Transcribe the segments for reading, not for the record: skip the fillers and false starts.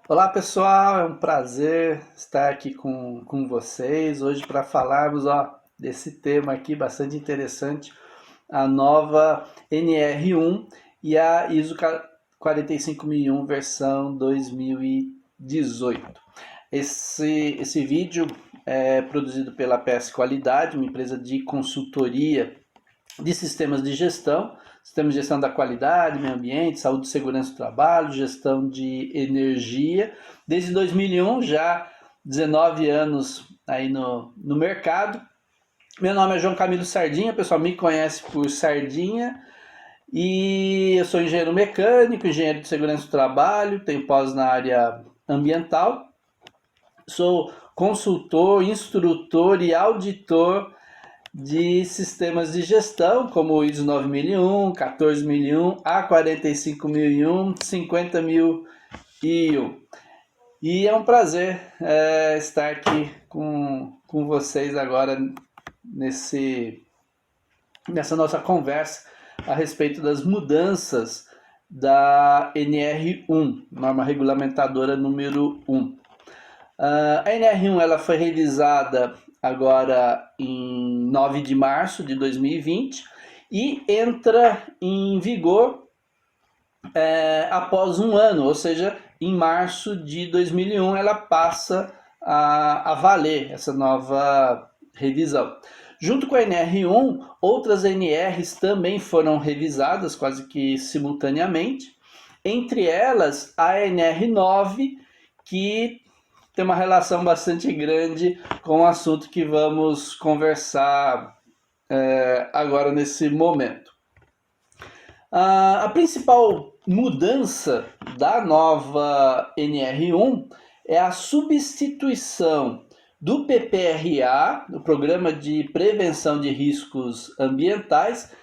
Olá pessoal, é um prazer estar aqui com vocês hoje para falarmos desse tema aqui bastante interessante, a nova NR1 e a ISO 45001 versão 2018. Esse vídeo é produzido pela PS Qualidade, uma empresa de consultoria de sistemas de gestão da qualidade, meio ambiente, saúde e segurança do trabalho, gestão de energia. Desde 2001, já 19 anos aí no mercado. Meu nome é João Camilo Sardinha, o pessoal me conhece por Sardinha. E eu sou engenheiro mecânico, engenheiro de segurança do trabalho, tenho pós na área ambiental. Sou consultor, instrutor e auditor de sistemas de gestão, como o ISO 9001, 14001, A45001, 50001. E é um prazer estar aqui com vocês agora nessa nossa conversa a respeito das mudanças da NR1, norma regulamentadora número 1. A NR1 ela foi revisada agora em 9 de março de 2020 e entra em vigor após um ano, ou seja, em março de 2001 ela passa a valer essa nova revisão. Junto com a NR1, outras NRs também foram revisadas quase que simultaneamente, entre elas a NR9, que tem uma relação bastante grande com o assunto que vamos conversar agora nesse momento. A principal mudança da nova NR1 é a substituição do PPRA, o Programa de Prevenção de Riscos Ambientais,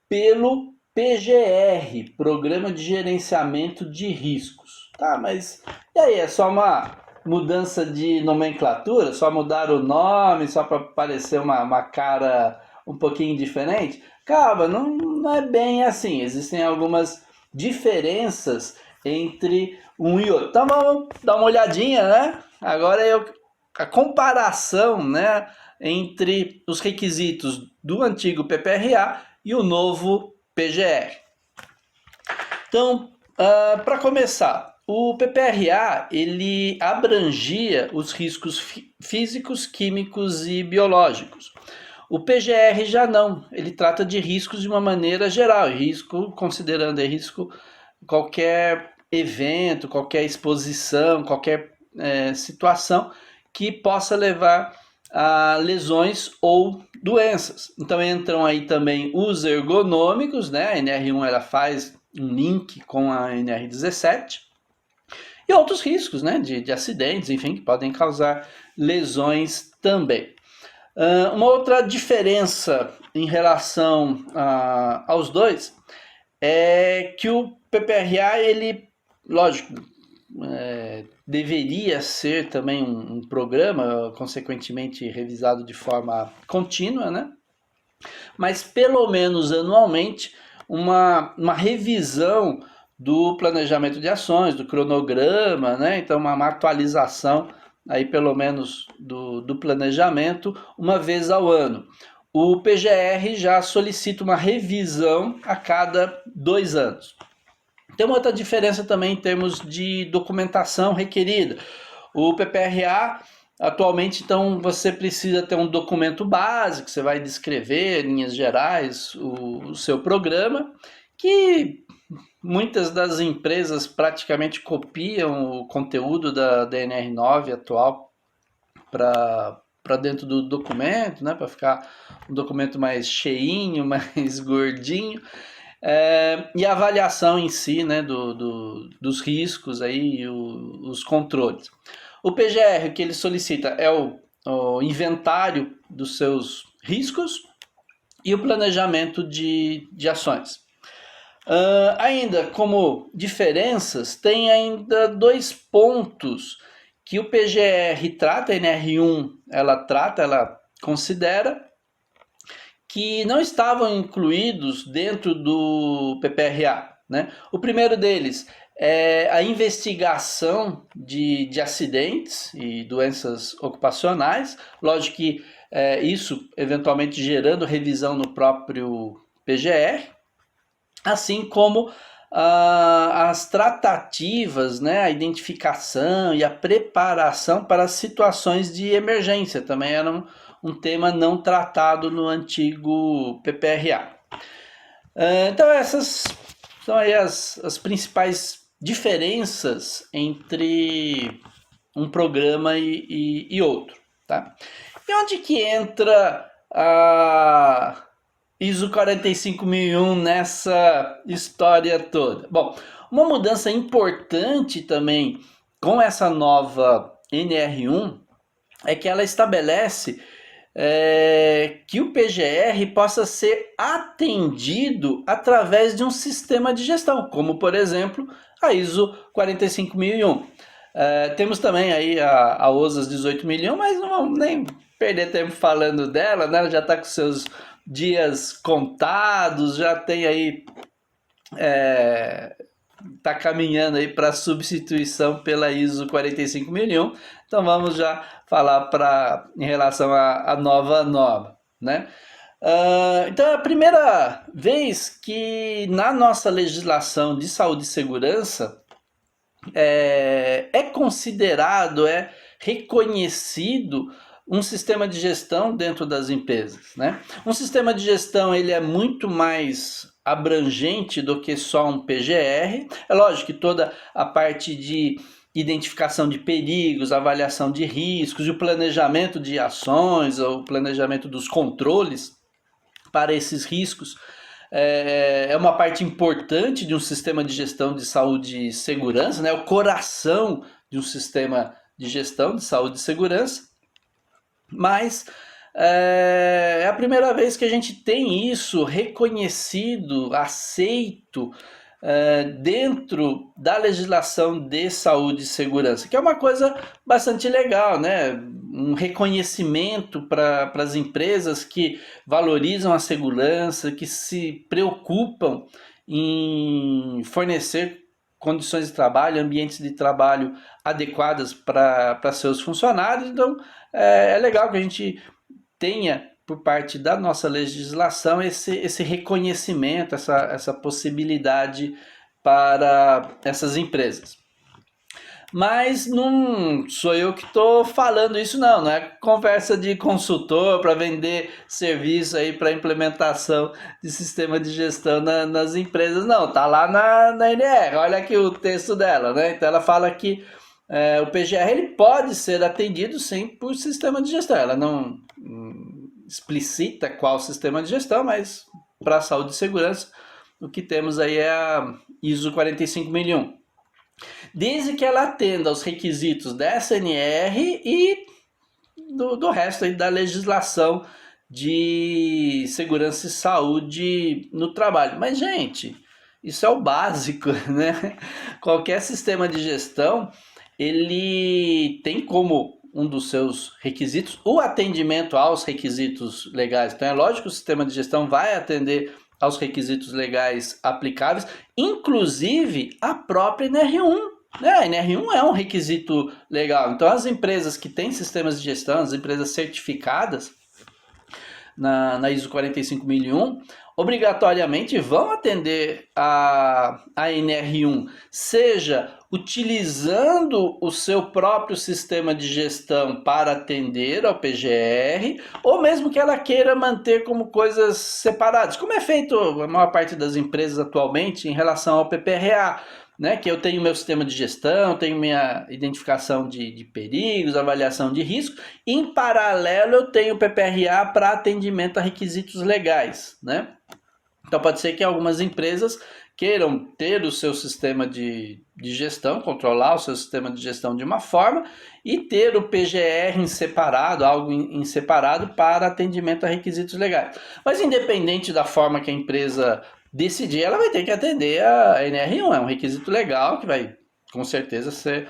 pelo PGR, Programa de Gerenciamento de Riscos. Tá, mas e aí, é só uma mudança de nomenclatura? Só mudar o nome, só para parecer uma cara um pouquinho diferente? Calma, não é bem assim. Existem algumas diferenças entre um e outro. Então vamos dar uma olhadinha, né? Agora a comparação, né, entre os requisitos do antigo PPRA e o novo PGR. Então, para começar, o PPRA ele abrangia os riscos físicos, químicos e biológicos. O PGR já não, ele trata de riscos de uma maneira geral, risco considerando risco qualquer evento, qualquer exposição, qualquer situação que possa levar a lesões ou doenças. Então entram aí também os ergonômicos, né? A NR1 ela faz um link com a NR17 e outros riscos, né? De acidentes, enfim, que podem causar lesões também. Uma outra diferença em relação aos dois é que o PPRA, ele, lógico, deveria ser também um programa, consequentemente revisado de forma contínua, né? Mas pelo menos anualmente uma revisão do planejamento de ações, do cronograma, né? Então uma atualização aí pelo menos do planejamento uma vez ao ano. O PGR já solicita uma revisão a cada 2 anos. Tem uma outra diferença também em termos de documentação requerida. O PPRA, atualmente, então, você precisa ter um documento básico, você vai descrever, em linhas gerais, o seu programa, que muitas das empresas praticamente copiam o conteúdo da DNR9 atual para dentro do documento, né, para ficar um documento mais cheinho, mais gordinho. E a avaliação em si, né, dos riscos aí, os controles. O PGR, que ele solicita é o inventário dos seus riscos e o planejamento de ações. Ainda como diferenças, tem ainda 2 pontos que o PGR trata, a NR1 ela considera, que não estavam incluídos dentro do PPRA. Né? O primeiro deles é a investigação de acidentes e doenças ocupacionais. Lógico que isso eventualmente gerando revisão no próprio PGR, assim como as tratativas, né, a identificação e a preparação para situações de emergência. Também era um tema não tratado no antigo PPRA. Então essas são aí as principais diferenças entre um programa e outro. Tá? E onde que entra a ISO 45001 nessa história toda? Bom, uma mudança importante também com essa nova NR1 é que ela estabelece que o PGR possa ser atendido através de um sistema de gestão, como por exemplo a ISO 45001. Temos também aí a OSAS 18001, mas não vamos nem perder tempo falando dela, né? Ela já está com seus dias contados, já tem aí está caminhando aí para substituição pela ISO 45001. Então vamos já falar em relação à nova norma, né? Então é a primeira vez que na nossa legislação de saúde e segurança é considerado, reconhecido um sistema de gestão dentro das empresas, né? Um sistema de gestão ele é muito mais abrangente do que só um PGR. É lógico que toda a parte de identificação de perigos, avaliação de riscos e o planejamento de ações, ou o planejamento dos controles para esses riscos é uma parte importante de um sistema de gestão de saúde e segurança, né? O coração de um sistema de gestão de saúde e segurança. Mas é a primeira vez que a gente tem isso reconhecido, aceito dentro da legislação de saúde e segurança, que é uma coisa bastante legal, né? Um reconhecimento para as empresas que valorizam a segurança, que se preocupam em fornecer condições de trabalho, ambientes de trabalho adequadas para seus funcionários. Então, é legal que a gente tenha, por parte da nossa legislação, esse reconhecimento, essa possibilidade para essas empresas. Mas não sou eu que estou falando isso, não é conversa de consultor para vender serviço aí para implementação de sistema de gestão nas empresas, não, tá lá na NR, olha aqui o texto dela, né? Então ela fala que o PGR ele pode ser atendido sim por sistema de gestão, ela não explicita qual sistema de gestão, mas para a saúde e segurança o que temos aí é a ISO 45001. Desde que ela atenda aos requisitos dessa NR e do resto aí da legislação de segurança e saúde no trabalho. Mas, gente, isso é o básico, né? Qualquer sistema de gestão, ele tem como um dos seus requisitos o atendimento aos requisitos legais. Então, é lógico que o sistema de gestão vai atender aos requisitos legais aplicáveis, inclusive a própria NR1. A NR1 é um requisito legal. Então, as empresas que têm sistemas de gestão, as empresas certificadas na ISO 45001, obrigatoriamente vão atender a NR1, seja utilizando o seu próprio sistema de gestão para atender ao PGR, ou mesmo que ela queira manter como coisas separadas, como é feito a maior parte das empresas atualmente em relação ao PPRA, né? Que eu tenho meu sistema de gestão, tenho minha identificação de perigos, avaliação de risco, e em paralelo eu tenho o PPRA para atendimento a requisitos legais, né? Então pode ser que algumas empresas queiram ter o seu sistema de gestão, controlar o seu sistema de gestão de uma forma e ter o PGR em separado, algo em separado para atendimento a requisitos legais. Mas independente da forma que a empresa decidir, ela vai ter que atender a NR1, é um requisito legal que vai com certeza ser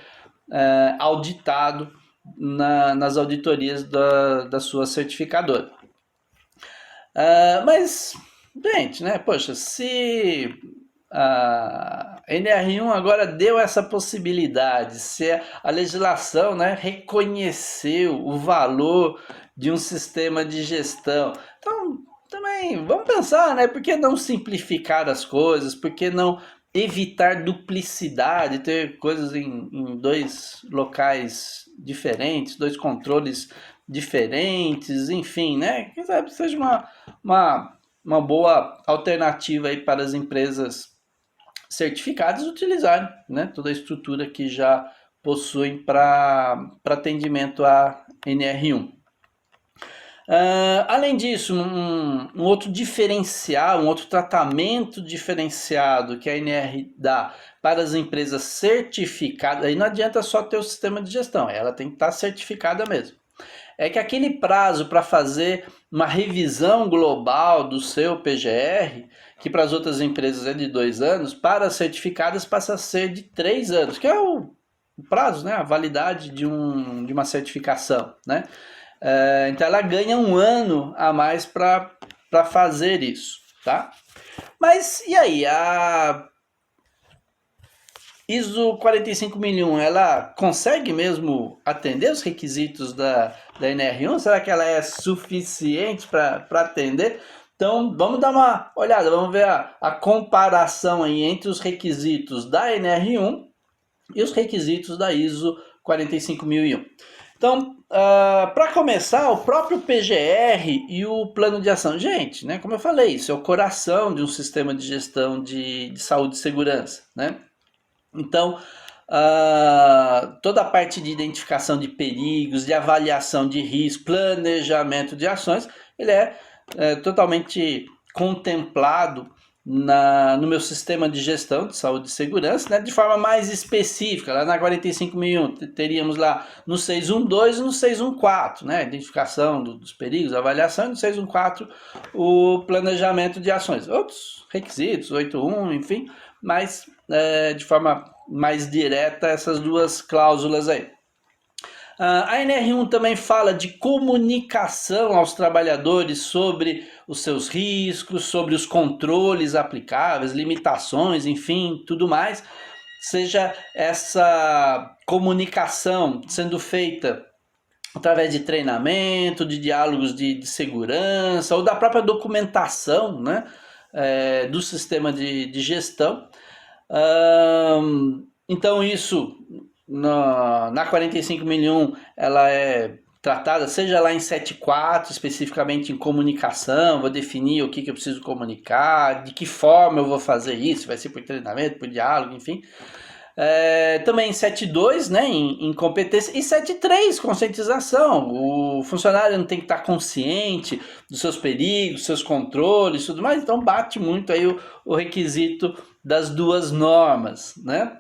auditado nas auditorias da sua certificadora. Mas, gente, né, poxa, se A NR1 agora deu essa possibilidade, se a legislação, né, reconheceu o valor de um sistema de gestão. Então, também vamos pensar, né, por que não simplificar as coisas, por que não evitar duplicidade, ter coisas em dois locais diferentes, dois controles diferentes, enfim, né, quem sabe seja uma, uma boa alternativa aí para as empresas certificados utilizarem, né, toda a estrutura que já possuem para atendimento a NR1. Além disso, um outro diferencial, um outro tratamento diferenciado que a NR dá para as empresas certificadas, aí não adianta só ter o sistema de gestão, ela tem que estar certificada mesmo. É que aquele prazo para fazer uma revisão global do seu PGR, que para as outras empresas é de 2 anos, para as certificadas passa a ser de 3 anos, que é o prazo, né, a validade de uma certificação, né? Então ela ganha 1 ano a mais para fazer isso, tá? Mas e aí, a ISO 45001, ela consegue mesmo atender os requisitos da NR1? Será que ela é suficiente para atender? Então vamos dar uma olhada, vamos ver a comparação aí entre os requisitos da NR1 e os requisitos da ISO 45001. Então, para começar, o próprio PGR e o plano de ação. Gente, né, como eu falei, isso é o coração de um sistema de gestão de saúde e segurança, né? Então, toda a parte de identificação de perigos, de avaliação de risco, planejamento de ações, ele é totalmente contemplado no meu sistema de gestão de saúde e segurança, né, de forma mais específica. Lá na 45001 teríamos lá no 612 e no 614, né, identificação dos perigos, avaliação, e no 614 o planejamento de ações. Outros requisitos, 81, enfim, mas de forma mais direta essas duas cláusulas aí. A NR1 também fala de comunicação aos trabalhadores sobre os seus riscos, sobre os controles aplicáveis, limitações, enfim, tudo mais. Seja essa comunicação sendo feita através de treinamento, de diálogos de segurança ou da própria documentação, né, do sistema de gestão. Então isso na 45001 ela é tratada, seja lá em 7.4, especificamente em comunicação, vou definir o que eu preciso comunicar, de que forma eu vou fazer isso, vai ser por treinamento, por diálogo, enfim. Também em 7.2, né, em competência, e 7.3, conscientização. O funcionário não tem que estar consciente dos seus perigos, seus controles, tudo mais, então bate muito aí o requisito das duas normas, né?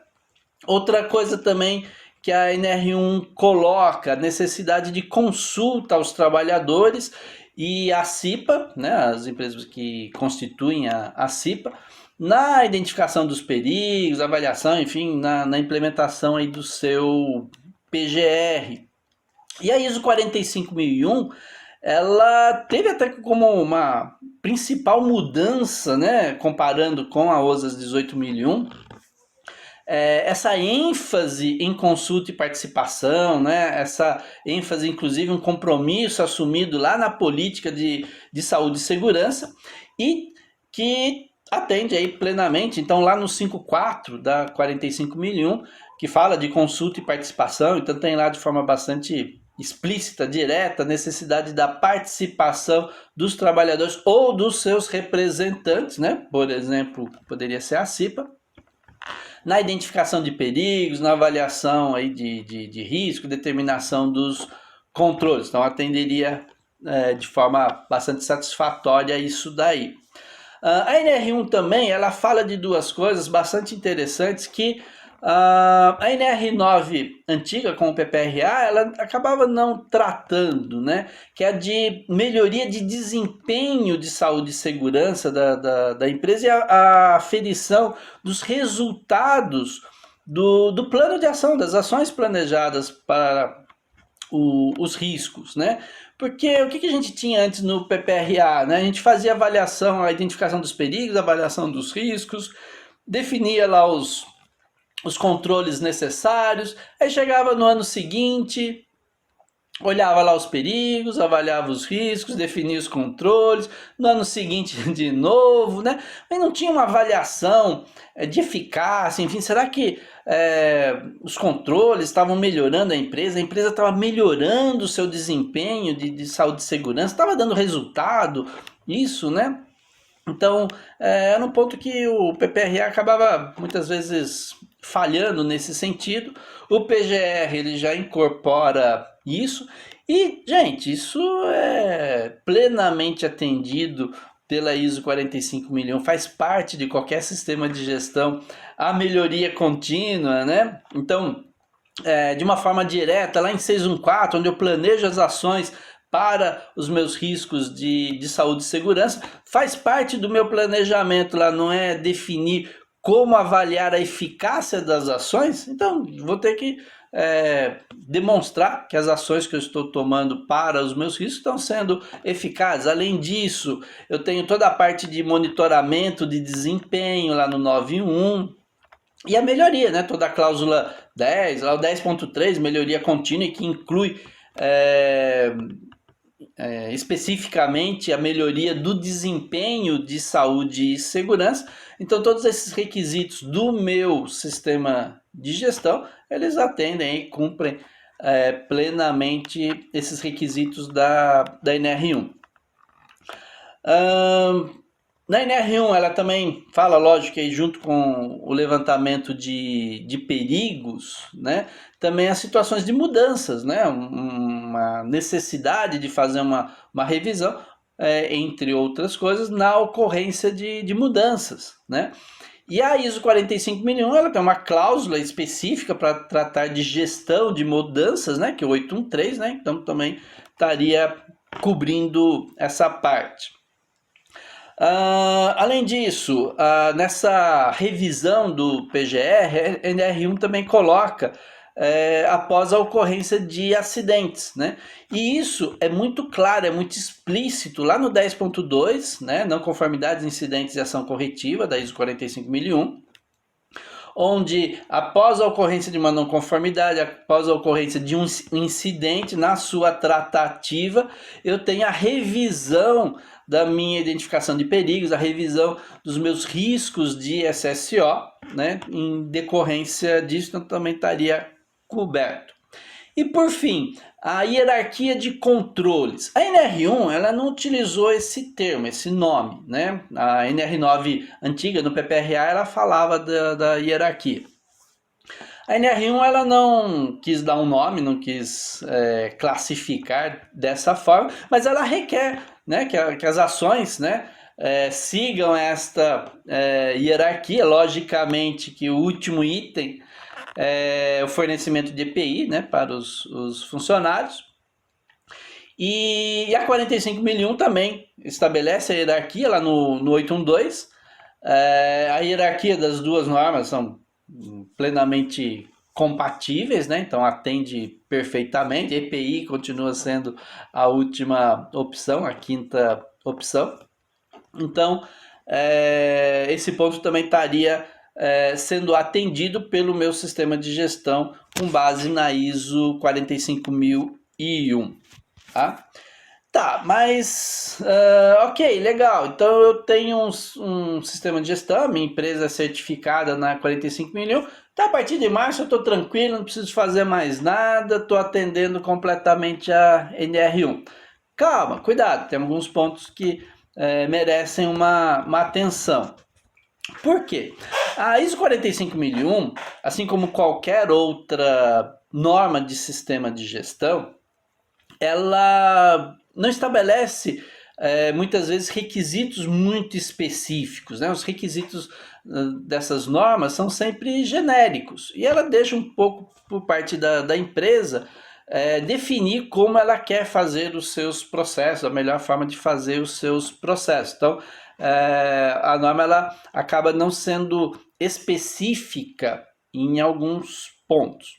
Outra coisa também que a NR1 coloca, a necessidade de consulta aos trabalhadores e a CIPA, né, as empresas que constituem a CIPA, na identificação dos perigos, avaliação, enfim, na implementação aí do seu PGR. E a ISO 45001, ela teve até como uma principal mudança, né, comparando com a OSAS 18001, essa ênfase em consulta e participação, né? Essa ênfase, inclusive, um compromisso assumido lá na política de saúde e segurança e que atende aí plenamente. Então, lá no 5.4 da 45001, que fala de consulta e participação, então tem lá de forma bastante explícita, direta, a necessidade da participação dos trabalhadores ou dos seus representantes, né? Por exemplo, poderia ser a CIPA, na identificação de perigos, na avaliação aí de risco, determinação dos controles. Então atenderia de forma bastante satisfatória isso daí. A NR1 também, ela fala de duas coisas bastante interessantes que a NR9 antiga, com o PPRA, ela acabava não tratando, né? Que é a de melhoria de desempenho de saúde e segurança da empresa e a aferição dos resultados do plano de ação, das ações planejadas para os riscos, né? Porque o que a gente tinha antes no PPRA, né? A gente fazia avaliação, a identificação dos perigos, a avaliação dos riscos, definia lá os controles necessários, aí chegava no ano seguinte, olhava lá os perigos, avaliava os riscos, definia os controles, no ano seguinte de novo, né? Mas não tinha uma avaliação de eficácia, enfim, será que os controles estavam melhorando a empresa estava melhorando o seu desempenho de saúde e segurança, estava dando resultado, isso, né? Então, era um ponto que o PPRA acabava muitas vezes falhando nesse sentido. O PGR ele já incorpora isso e, gente, isso é plenamente atendido pela ISO 45001, faz parte de qualquer sistema de gestão, a melhoria contínua, né? Então, de uma forma direta, lá em 614, onde eu planejo as ações para os meus riscos de saúde e segurança, faz parte do meu planejamento lá, não é definir como avaliar a eficácia das ações, então vou ter que demonstrar que as ações que eu estou tomando para os meus riscos estão sendo eficazes. Além disso, eu tenho toda a parte de monitoramento de desempenho lá no 91, e a melhoria, né? Toda a cláusula 10, lá o 10.3, melhoria contínua, que inclui especificamente a melhoria do desempenho de saúde e segurança. Então, todos esses requisitos do meu sistema de gestão, eles atendem e cumprem plenamente esses requisitos da NR1. Na NR1 ela também fala, lógico, que junto com o levantamento de perigos, né, também as situações de mudanças, né, uma necessidade de fazer uma revisão, entre outras coisas, na ocorrência de mudanças, né. E a ISO 45001 ela tem uma cláusula específica para tratar de gestão de mudanças, né, que é o 813, né, então também estaria cobrindo essa parte. Além disso, nessa revisão do PGR, a NR1 também coloca após a ocorrência de acidentes, né? E isso é muito claro, é muito explícito lá no 10.2, né? Não conformidades, incidentes e ação corretiva da ISO 45001, onde após a ocorrência de uma não conformidade, após a ocorrência de um incidente na sua tratativa, eu tenho a revisão da minha identificação de perigos, a revisão dos meus riscos de SSO, né? Em decorrência disso, eu também estaria coberto. E por fim, a hierarquia de controles. A NR1 ela não utilizou esse termo, esse nome, né? A NR9 antiga no PPRA ela falava da hierarquia. A NR1 ela não quis dar um nome, não quis classificar dessa forma, mas ela requer, né, que as ações, né, sigam esta hierarquia. Logicamente que o último item o fornecimento de EPI, né, para os funcionários. E a 45001 também estabelece a hierarquia lá no 812. A hierarquia das duas normas são plenamente compatíveis, né? Então atende perfeitamente. EPI continua sendo a última opção, a quinta opção. Então, esse ponto também estaria sendo atendido pelo meu sistema de gestão com base na ISO 45001. Tá, mas ok, legal. Então eu tenho um sistema de gestão, minha empresa é certificada na 45001. Então a partir de março eu estou tranquilo, não preciso fazer mais nada, estou atendendo completamente a NR1. Calma, cuidado, tem alguns pontos que merecem uma atenção. Por quê? A ISO 45001, assim como qualquer outra norma de sistema de gestão, ela não estabelece muitas vezes requisitos muito específicos, né? Os requisitos dessas normas são sempre genéricos e ela deixa um pouco por parte da empresa definir como ela quer fazer os seus processos, a melhor forma de fazer os seus processos. Então, a norma ela acaba não sendo específica em alguns pontos.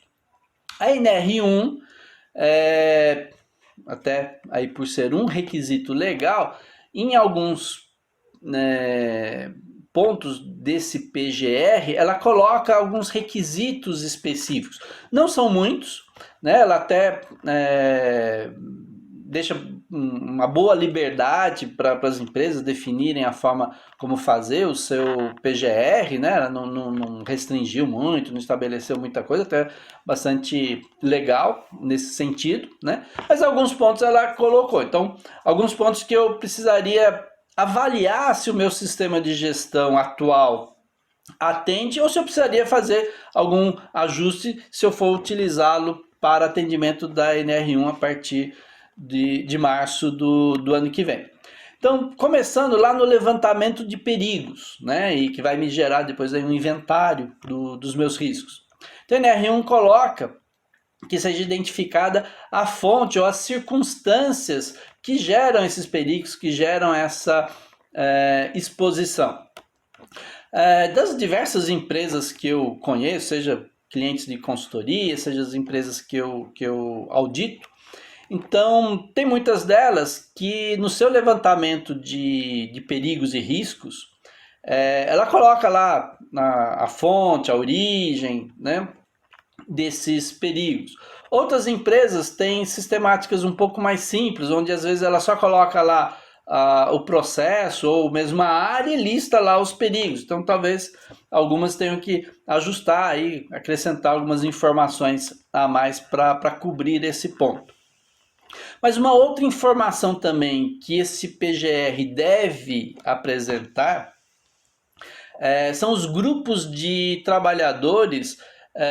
A NR1, até aí por ser um requisito legal, em alguns pontos desse PGR, ela coloca alguns requisitos específicos. Não são muitos, né? Ela até deixa uma boa liberdade para as empresas definirem a forma como fazer o seu PGR, né? Ela não restringiu muito, não estabeleceu muita coisa, até bastante legal nesse sentido, né? Mas alguns pontos ela colocou. Então, alguns pontos que eu precisaria avaliar se o meu sistema de gestão atual atende ou se eu precisaria fazer algum ajuste se eu for utilizá-lo para atendimento da NR1 a partir de março do ano que vem. Então, começando lá no levantamento de perigos, né, e que vai me gerar depois aí um inventário dos meus riscos. Então, a NR1 coloca que seja identificada a fonte ou as circunstâncias que geram esses perigos, que geram essa exposição. Das diversas empresas que eu conheço, seja clientes de consultoria, seja as empresas que eu audito, então tem muitas delas que no seu levantamento de perigos e riscos, ela coloca lá a fonte, a origem, né, desses perigos. Outras empresas têm sistemáticas um pouco mais simples, onde às vezes ela só coloca lá o processo ou mesmo a área e lista lá os perigos. Então talvez algumas tenham que ajustar aí, acrescentar algumas informações a mais para cobrir esse ponto. Mas uma outra informação também que esse PGR deve apresentar são os grupos de trabalhadores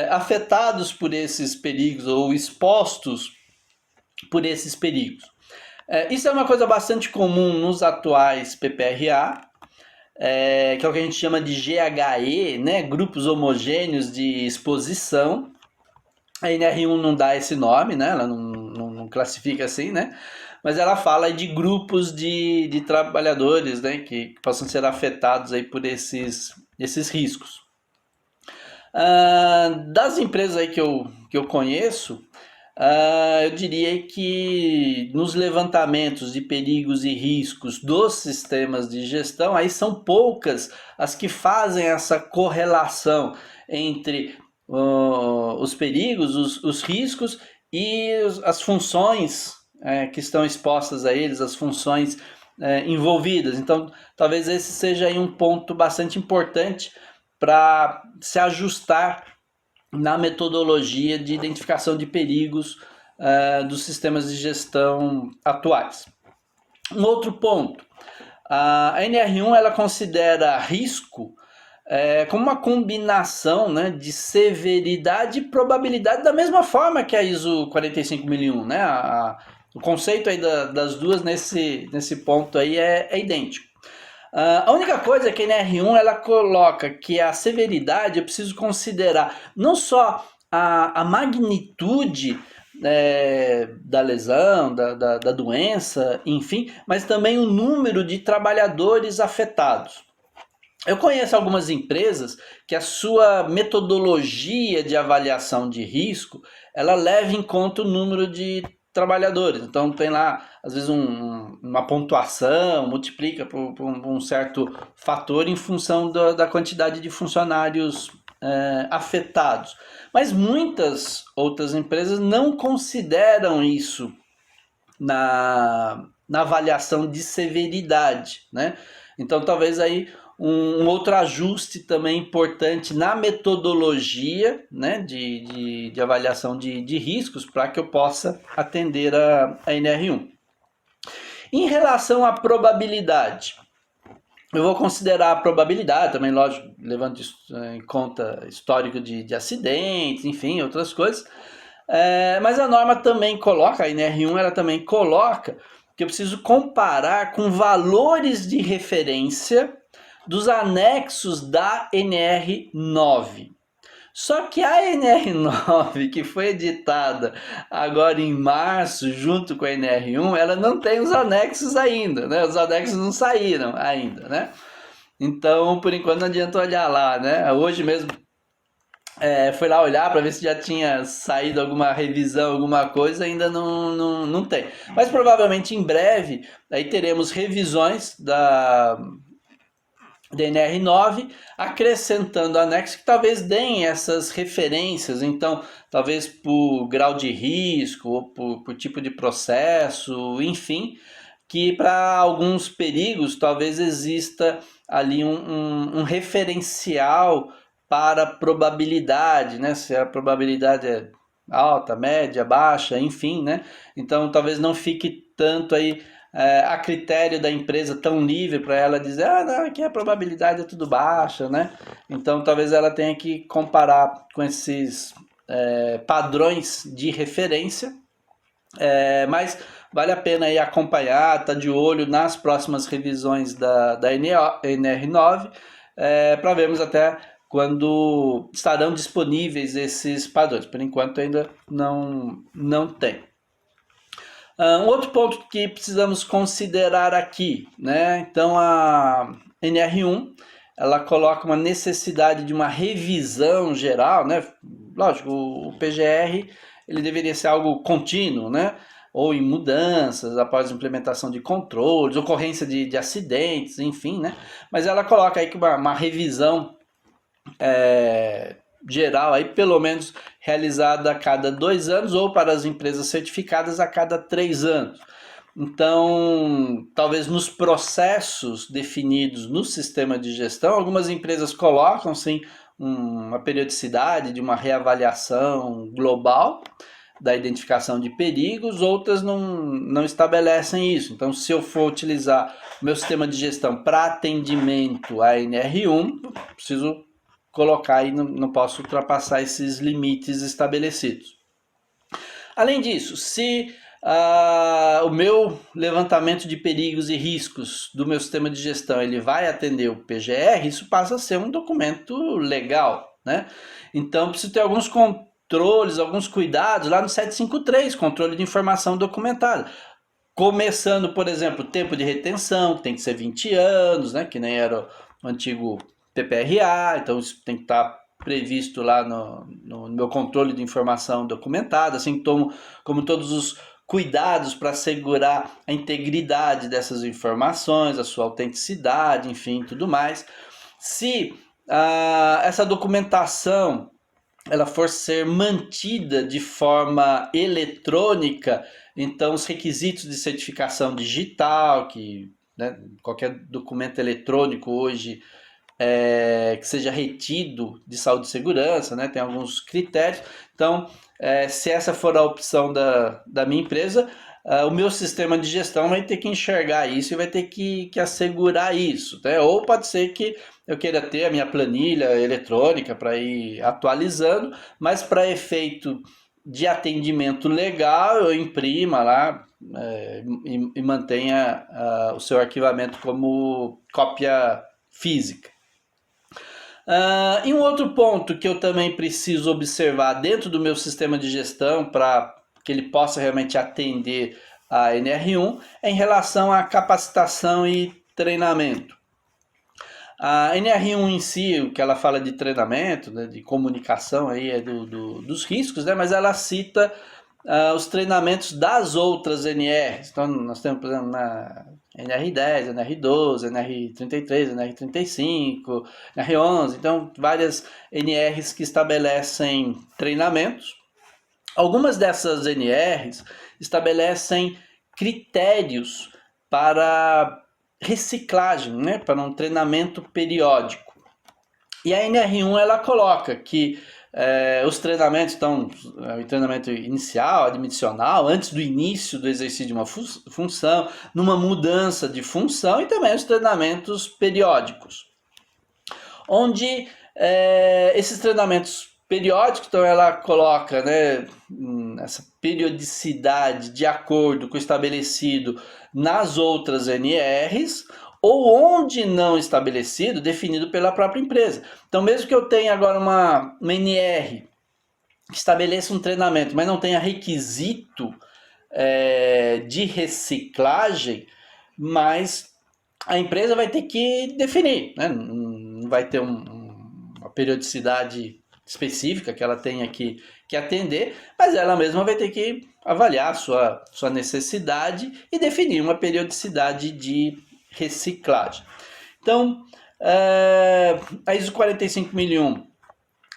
afetados por esses perigos ou expostos por esses perigos. Isso é uma coisa bastante comum nos atuais PPRA, que é o que a gente chama de GHE, né? Grupos homogêneos de exposição. A NR1 não dá esse nome, né? Ela não classifica assim, né? Mas ela fala de grupos de trabalhadores, né? Que possam ser afetados aí por esses riscos. Das empresas aí que eu conheço, eu diria que nos levantamentos de perigos e riscos dos sistemas de gestão, aí são poucas as que fazem essa correlação entre os perigos, os riscos e as funções que estão expostas a eles, as funções envolvidas. Então, talvez esse seja aí um ponto bastante importante para se ajustar na metodologia de identificação de perigos dos sistemas de gestão atuais. Um outro ponto, a NR1 ela considera risco como uma combinação, né, de severidade e probabilidade, da mesma forma que a ISO 45001, né? O conceito aí das duas nesse ponto aí é idêntico. A única coisa é que a NR1 ela coloca que a severidade eu preciso considerar não só a magnitude da lesão, da doença, enfim, mas também o número de trabalhadores afetados. Eu conheço algumas empresas que a sua metodologia de avaliação de risco ela leva em conta o número de trabalhadores. Então tem lá, às vezes, uma pontuação, multiplica por um certo fator em função da quantidade de funcionários afetados. Mas muitas outras empresas não consideram isso na avaliação de severidade, né? Então talvez aí um outro ajuste também importante na metodologia, né, de avaliação de riscos para que eu possa atender a NR1. Em relação à probabilidade, eu vou considerar a probabilidade também, lógico, levando em conta histórico de acidentes, enfim, outras coisas. Mas a norma também coloca, a NR1 ela também coloca que eu preciso comparar com valores de referência dos anexos da NR9. Só que a NR9, que foi editada agora em março, junto com a NR1, ela não tem os anexos ainda, né? Os anexos não saíram ainda, né? Então, por enquanto, não adianta olhar lá, né? Hoje mesmo, fui lá olhar para ver se já tinha saído alguma revisão, alguma coisa, ainda não tem. Mas provavelmente em breve, aí teremos revisões DNR9, acrescentando anexo que talvez deem essas referências, então talvez por grau de risco ou por tipo de processo, enfim, que para alguns perigos talvez exista ali um referencial para probabilidade, né? Se a probabilidade é alta, média, baixa, enfim, né? Então talvez não fique tanto aí a critério da empresa tão livre para ela dizer, ah, não, aqui a probabilidade é tudo baixa, né? Então talvez ela tenha que comparar com esses padrões de referência, mas vale a pena aí acompanhar, tá de olho nas próximas revisões da NR9, para vermos até quando estarão disponíveis esses padrões. Por enquanto ainda não tem. Um outro ponto que precisamos considerar aqui, né? Então a NR1 ela coloca uma necessidade de uma revisão geral, né? Lógico, o PGR ele deveria ser algo contínuo, né? Ou em mudanças após implementação de controles, ocorrência de acidentes, enfim, né? Mas ela coloca aí que uma revisão geral, aí pelo menos realizada a cada 2 anos, ou para as empresas certificadas a cada 3 anos. Então, talvez nos processos definidos no sistema de gestão, algumas empresas colocam sim uma periodicidade de uma reavaliação global da identificação de perigos, outras não estabelecem isso. Então, se eu for utilizar o meu sistema de gestão para atendimento à NR1, preciso colocar e não posso ultrapassar esses limites estabelecidos. Além disso, se o meu levantamento de perigos e riscos do meu sistema de gestão ele vai atender o PGR, isso passa a ser um documento legal, né? Então, preciso ter alguns controles, alguns cuidados lá no 753, controle de informação documentada. Começando, por exemplo, o tempo de retenção, que tem que ser 20 anos, né? Que nem era o antigo PPRA, então isso tem que estar previsto lá no meu controle de informação documentada, assim como todos os cuidados para assegurar a integridade dessas informações, a sua autenticidade, enfim, tudo mais. Se essa documentação ela for ser mantida de forma eletrônica, então os requisitos de certificação digital, que né, qualquer documento eletrônico hoje que seja retido de saúde e segurança, né? Tem alguns critérios. Então, se essa for a opção da minha empresa, o meu sistema de gestão vai ter que enxergar isso e vai ter que assegurar isso, né? Ou pode ser que eu queira ter a minha planilha eletrônica para ir atualizando, mas para efeito de atendimento legal, eu imprima lá e mantenha o seu arquivamento como cópia física. E um outro ponto que eu também preciso observar dentro do meu sistema de gestão para que ele possa realmente atender a NR1 é em relação à capacitação e treinamento. A NR1 em si, o que ela fala de treinamento, né, de comunicação aí dos riscos, né, mas ela cita os treinamentos das outras NRs. Então nós temos, por exemplo, na NR10, NR12, NR33, NR35, NR11, então várias NRs que estabelecem treinamentos. Algumas dessas NRs estabelecem critérios para reciclagem, né, para um treinamento periódico. E a NR1 ela coloca que os treinamentos, então, o treinamento inicial, admissional, antes do início do exercício de uma função, numa mudança de função, e também os treinamentos periódicos. Onde esses treinamentos periódicos, então ela coloca, né, essa periodicidade de acordo com o estabelecido nas outras NRs, ou onde não estabelecido, definido pela própria empresa. Então, mesmo que eu tenha agora uma NR que estabeleça um treinamento, mas não tenha requisito de reciclagem, mas a empresa vai ter que definir, né? Não vai ter uma periodicidade específica que ela tenha que atender, mas ela mesma vai ter que avaliar a sua necessidade e definir uma periodicidade de reciclagem. Então, A ISO 45001,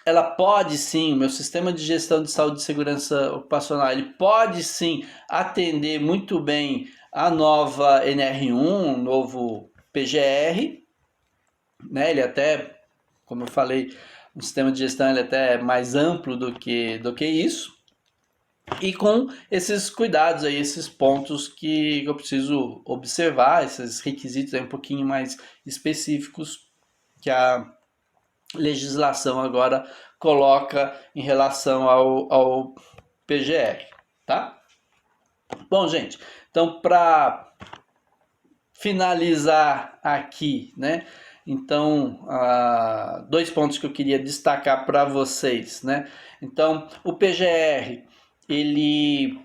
ela pode sim, o meu sistema de gestão de saúde e segurança ocupacional, ele pode sim atender muito bem a nova NR1, o novo PGR, né? Ele até, como eu falei, o sistema de gestão ele até é mais amplo do que isso. E com esses cuidados aí, esses pontos que eu preciso observar, esses requisitos aí um pouquinho mais específicos que a legislação agora coloca em relação ao PGR, tá? Bom, gente, então para finalizar aqui, né? Então, dois pontos que eu queria destacar para vocês, né? Então, o PGR, ele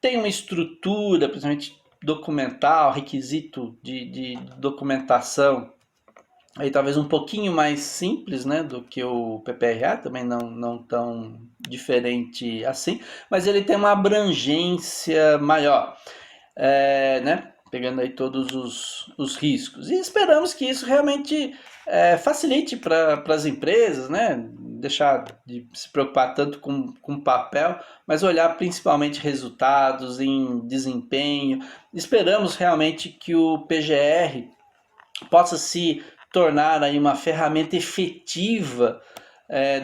tem uma estrutura, principalmente documental, requisito de documentação, aí talvez um pouquinho mais simples, né, do que o PPRA, também não tão diferente assim, mas ele tem uma abrangência maior, né, pegando aí todos os riscos. E esperamos que isso realmente facilite para as empresas, né, deixar de se preocupar tanto com papel, mas olhar principalmente resultados em desempenho. Esperamos realmente que o PGR possa se tornar aí uma ferramenta efetiva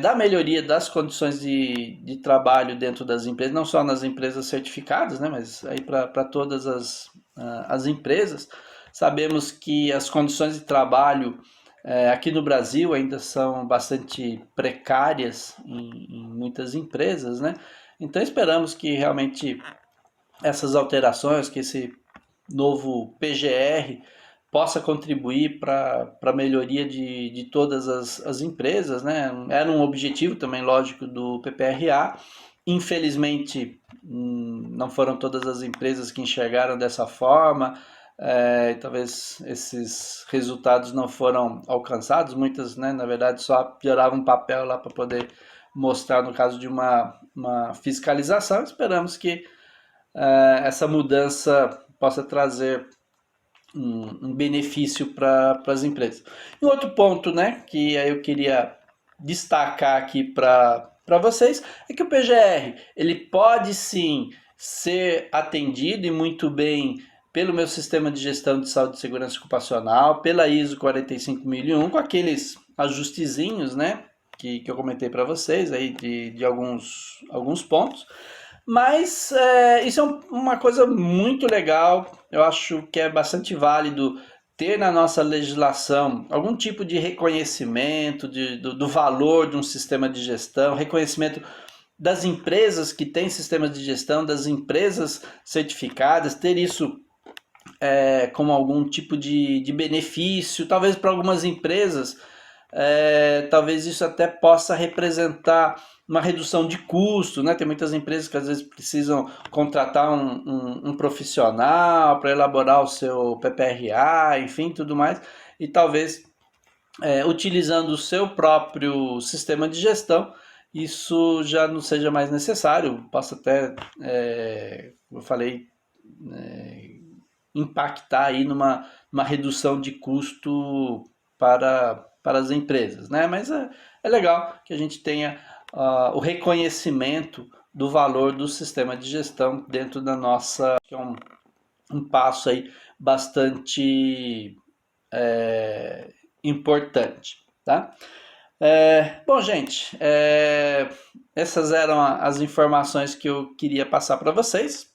da melhoria das condições de trabalho dentro das empresas, não só nas empresas certificadas, né, mas aí para todas as empresas. Sabemos que as condições de trabalho aqui no Brasil ainda são bastante precárias em muitas empresas, né? Então esperamos que realmente essas alterações, que esse novo PGR possa contribuir para a melhoria de todas as empresas, né? Era um objetivo também, lógico, do PPRA. Infelizmente, não foram todas as empresas que enxergaram dessa forma, talvez esses resultados não foram alcançados, muitas, né, na verdade, só geravam papel lá para poder mostrar no caso de uma fiscalização. Esperamos que essa mudança possa trazer um benefício para as empresas. E outro ponto, né, que aí eu queria destacar aqui para vocês é que o PGR ele pode sim ser atendido e muito bem pelo meu sistema de gestão de saúde e segurança ocupacional, pela ISO 45001, com aqueles ajustezinhos, né, que eu comentei para vocês aí de alguns pontos. Mas isso é uma coisa muito legal, eu acho que é bastante válido ter na nossa legislação algum tipo de reconhecimento do valor de um sistema de gestão, reconhecimento das empresas que têm sistemas de gestão, das empresas certificadas, ter isso como algum tipo de benefício, talvez para algumas empresas, talvez isso até possa representar uma redução de custo, né? Tem muitas empresas que às vezes precisam contratar um profissional para elaborar o seu PPRA, enfim, tudo mais, e talvez utilizando o seu próprio sistema de gestão, isso já não seja mais necessário, possa até, como eu falei, impactar aí numa redução de custo para as empresas, né? Mas é legal que a gente tenha o reconhecimento do valor do sistema de gestão dentro da nossa, que é um passo aí bastante importante, tá? Bom, gente, essas eram as informações que eu queria passar para vocês.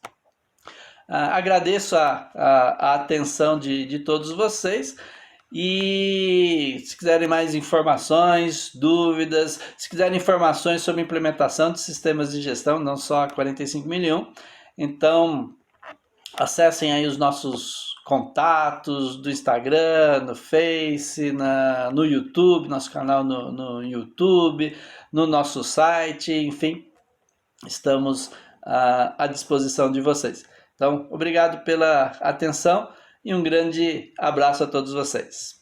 Agradeço a atenção de todos vocês. E se quiserem mais informações, dúvidas, se quiserem informações sobre implementação de sistemas de gestão, não só a 45001, então acessem aí os nossos contatos do Instagram, no Face, no YouTube, nosso canal no YouTube, no nosso site, enfim, estamos à disposição de vocês. Então, obrigado pela atenção e um grande abraço a todos vocês.